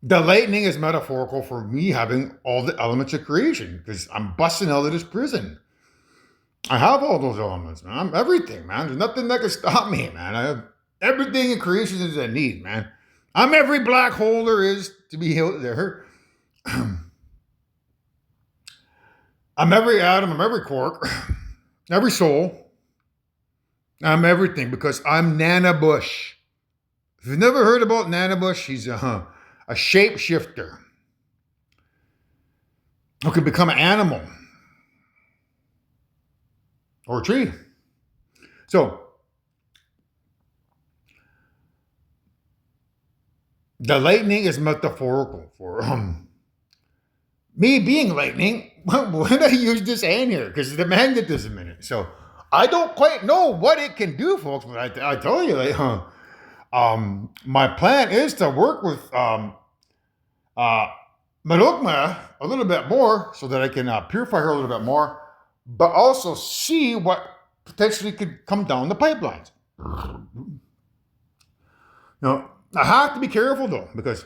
The lightning is metaphorical for me having all the elements of creation, because I'm busting out of this prison. I have all those elements, man. I'm everything, man. There's nothing that can stop me, man. I have everything in creation that I need, man. I'm every black hole there is to be out there. I'm every atom, I'm every quark, every soul. I'm everything, because I'm Nana Bush. If you've never heard about Nana Bush, she's a shapeshifter who can become an animal or a tree. So the lightning is metaphorical for me being lightning. When I use this hand here, because the magnetism in it. So I don't quite know what it can do, folks, but I tell you, my plan is to work with Monokuma a little bit more, so that I can purify her a little bit more, but also see what potentially could come down the pipelines. I have to be careful, though, because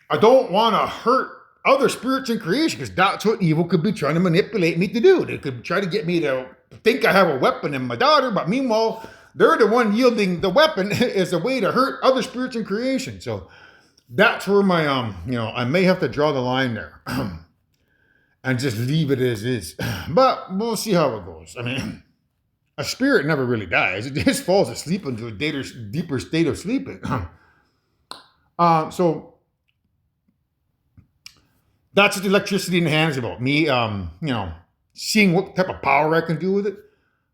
I don't want to hurt other spirits in creation, because that's what evil could be trying to manipulate me to do. They could try to get me to think I have a weapon in my daughter, but meanwhile, they're the one yielding the weapon as a way to hurt other spirits in creation. So that's where my, I may have to draw the line there and just leave it as is. But we'll see how it goes. I mean, a spirit never really dies. It just falls asleep into a deeper state of sleeping. So that's what the electricity in the hand is about. Me, seeing what type of power I can do with it.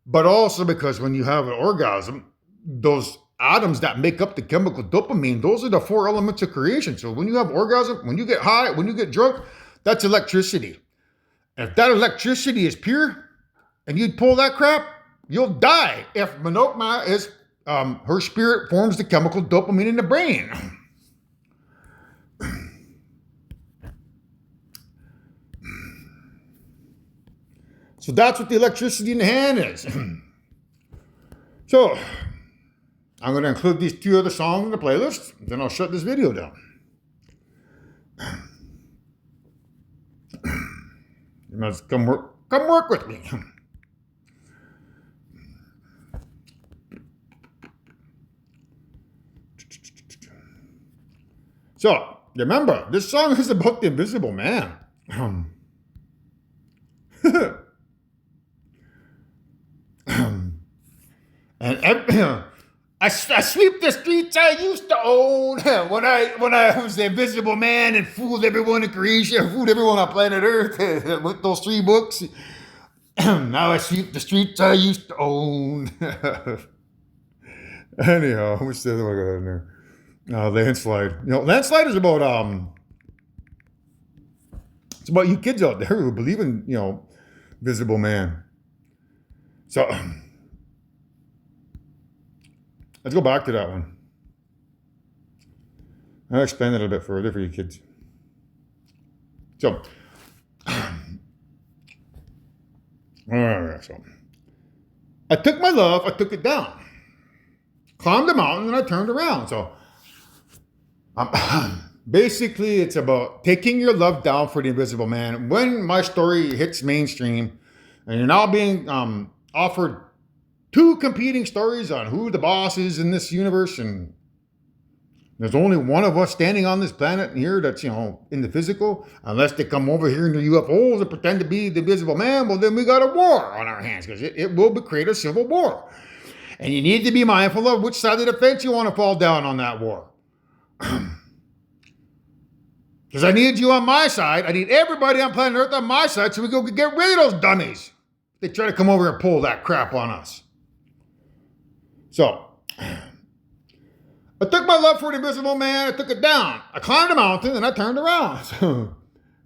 But also because when you have an orgasm, those atoms that make up the chemical dopamine, those are the 4 elements of creation. So when you have orgasm, when you get high, when you get drunk, that's electricity. And if that electricity is pure and you pull that crap, you'll die if Monokuma is her spirit forms the chemical dopamine in the brain. So that's what the electricity in the hand is. So I'm going to include these 2 other songs in the playlist. Then I'll shut this video down. You must come work with me. So remember, this song is about the Invisible Man. And I sweep the streets I used to own when I was the Invisible Man and fooled everyone in creation, fooled everyone on planet Earth with those 3 books. Now I sweep the streets I used to own. Anyhow, what's the other one I got in there? Landslide. Landslide is about it's about you kids out there who believe in Invisible Man. So let's go back to that one. I'll explain it a little bit further for you kids. So, so I took my love, I took it down. Climbed the mountain and I turned around. So basically it's about taking your love down for the Invisible Man. When my story hits mainstream and you're now being offered 2 competing stories on who the boss is in this universe, and there's only one of us standing on this planet here that's, in the physical, unless they come over here in the UFOs and pretend to be the Invisible Man, well, then we got a war on our hands, because it will create a civil war. And you need to be mindful of which side of the fence you want to fall down on that war. Because I need you on my side. I need everybody on planet Earth on my side so we go get rid of those dummies. They try to come over and pull that crap on us. So, I took my love for the Invisible Man, I took it down. I climbed a mountain and I turned around. So,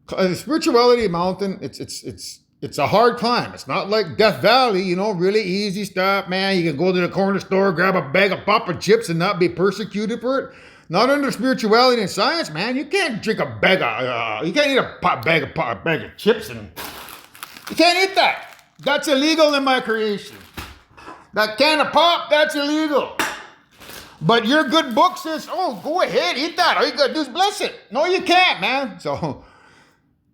the spirituality mountain, it's a hard climb. It's not like Death Valley, really easy stuff, man. You can go to the corner store, grab a bag of Papa chips and not be persecuted for it. Not under spirituality and science, man. You can't drink a bag of, you can't eat a bag of chips, and you can't eat that. That's illegal in my creation. That can of pop, that's illegal. But your good book says, oh, go ahead, eat that. All you gotta do is bless it. No, you can't, man. So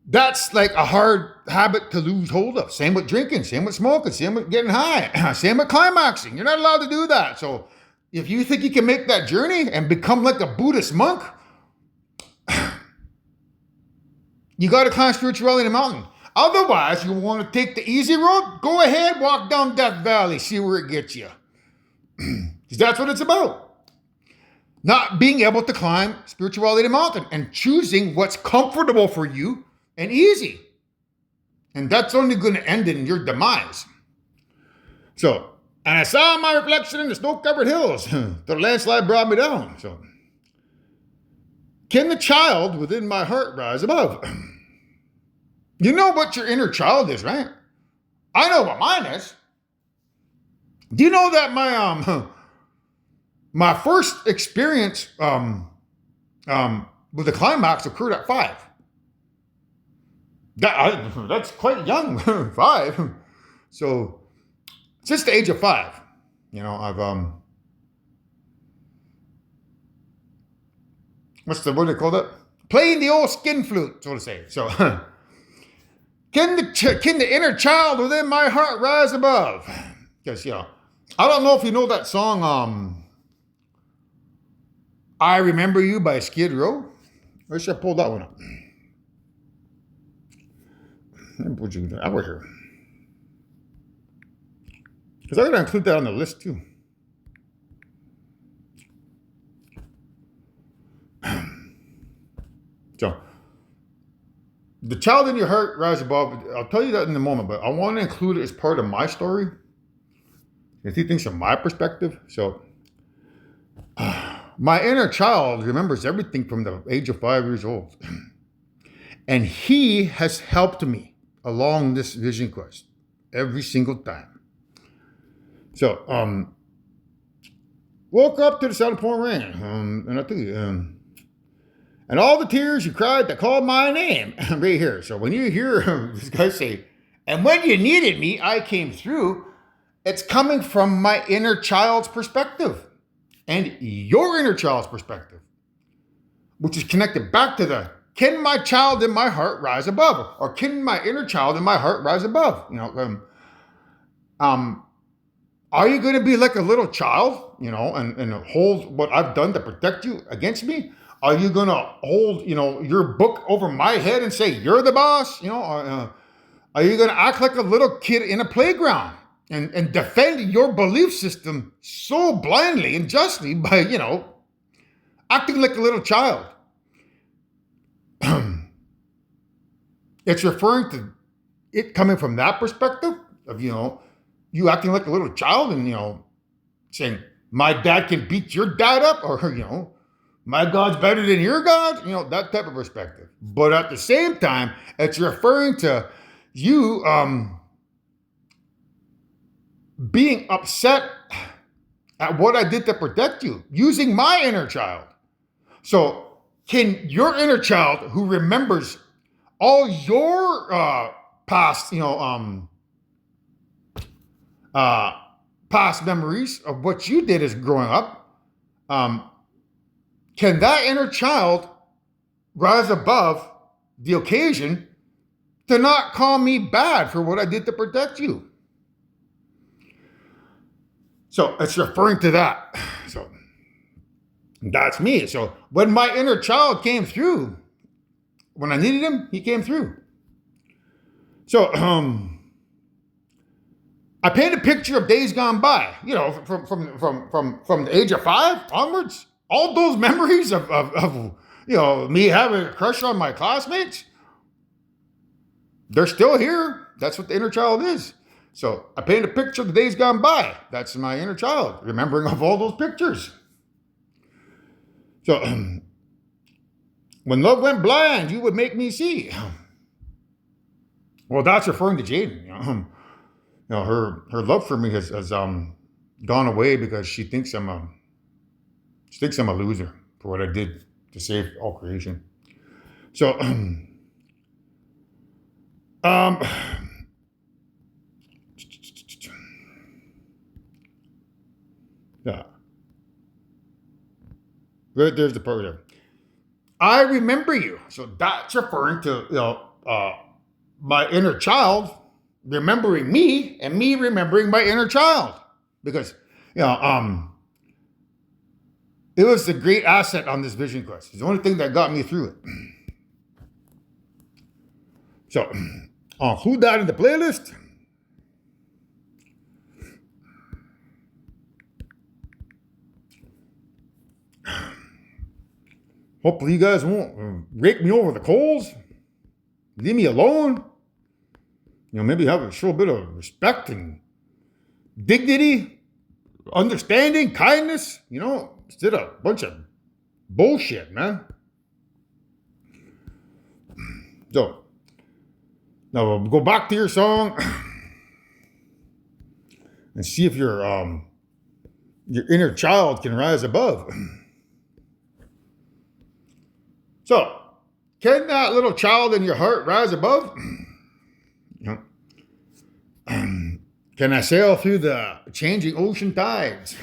that's like a hard habit to lose hold of. Same with drinking, same with smoking, same with getting high, same with climaxing. You're not allowed to do that. So if you think you can make that journey and become like a Buddhist monk, you gotta climb spirituality in the mountain. Otherwise, you want to take the easy road, go ahead, walk down Death Valley, see where it gets you. Because that's what it's about. Not being able to climb spirituality mountain and choosing what's comfortable for you and easy. And that's only going to end in your demise. So, and I saw my reflection in the snow-covered hills. The landslide brought me down. So, can the child within my heart rise above? You know what your inner child is, right? I know what mine is. Do you know that my first experience with the climax occurred at 5? That's quite young, 5. So since the age of 5, I've what do they call that? Playing the old skin flute, so to say. So. Can the inner child within my heart rise above? Because, I don't know if you know that song, I Remember You by Skid Row. Where should I pull that one up? Let me put you over here. Because I'm going to include that on the list too. So, the child in your heart rise above. I'll tell you that in a moment, but I want to include it as part of my story. If he thinks from my perspective. So, my inner child remembers everything from the age of 5 years old. And he has helped me along this vision quest every single time. So, woke up to the sound of pouring rain. And I think, and all the tears you cried that called my name. Right here. So when you hear this guy say, and when you needed me, I came through, it's coming from my inner child's perspective and your inner child's perspective, which is connected back to the, can my child in my heart rise above? Or can my inner child in my heart rise above? Are you going to be like a little child, and hold what I've done to protect you against me? Are you going to hold, your book over my head and say, you're the boss? Are you going to act like a little kid in a playground and defend your belief system so blindly and justly by, acting like a little child? It's referring to it coming from that perspective of, you acting like a little child and, saying, my dad can beat your dad up, or, my God's better than your God, that type of perspective. But at the same time, it's referring to you being upset at what I did to protect you, using my inner child. So can your inner child, who remembers all your past, past memories of what you did as growing up, can that inner child rise above the occasion to not call me bad for what I did to protect you? So it's referring to that. So that's me. So when my inner child came through, when I needed him, he came through. So I paint a picture of days gone by, from the age of 5 onwards. All those memories of me having a crush on my classmates, they're still here. That's what the inner child is. So I paint a picture of the days gone by. That's my inner child, remembering of all those pictures. So when love went blind, you would make me see. Well, that's referring to Jaden. Her love for me has gone away because she thinks I'm a loser for what I did to save all creation. So, yeah. There's the part there. I remember you. So that's referring to, my inner child remembering me and me remembering my inner child. Because, it was a great asset on this vision quest. It's the only thing that got me through it. So, I'll include that in the playlist. Hopefully you guys won't rake me over the coals. Leave me alone. Maybe show a bit of respect and dignity, understanding, kindness, instead of a bunch of bullshit, man. So, now we'll go back to your song and see if your inner child can rise above. So, can that little child in your heart rise above? Can I sail through the changing ocean tides?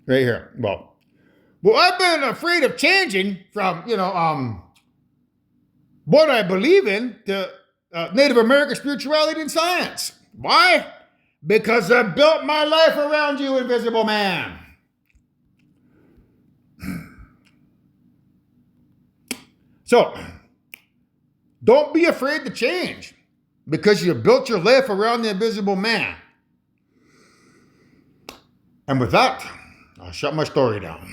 Right here. Well, I've been afraid of changing from, what I believe in to Native American spirituality and science. Why? Because I built my life around you, invisible man. So, don't be afraid to change because you built your life around the invisible man. And with that, I'll shut my story down.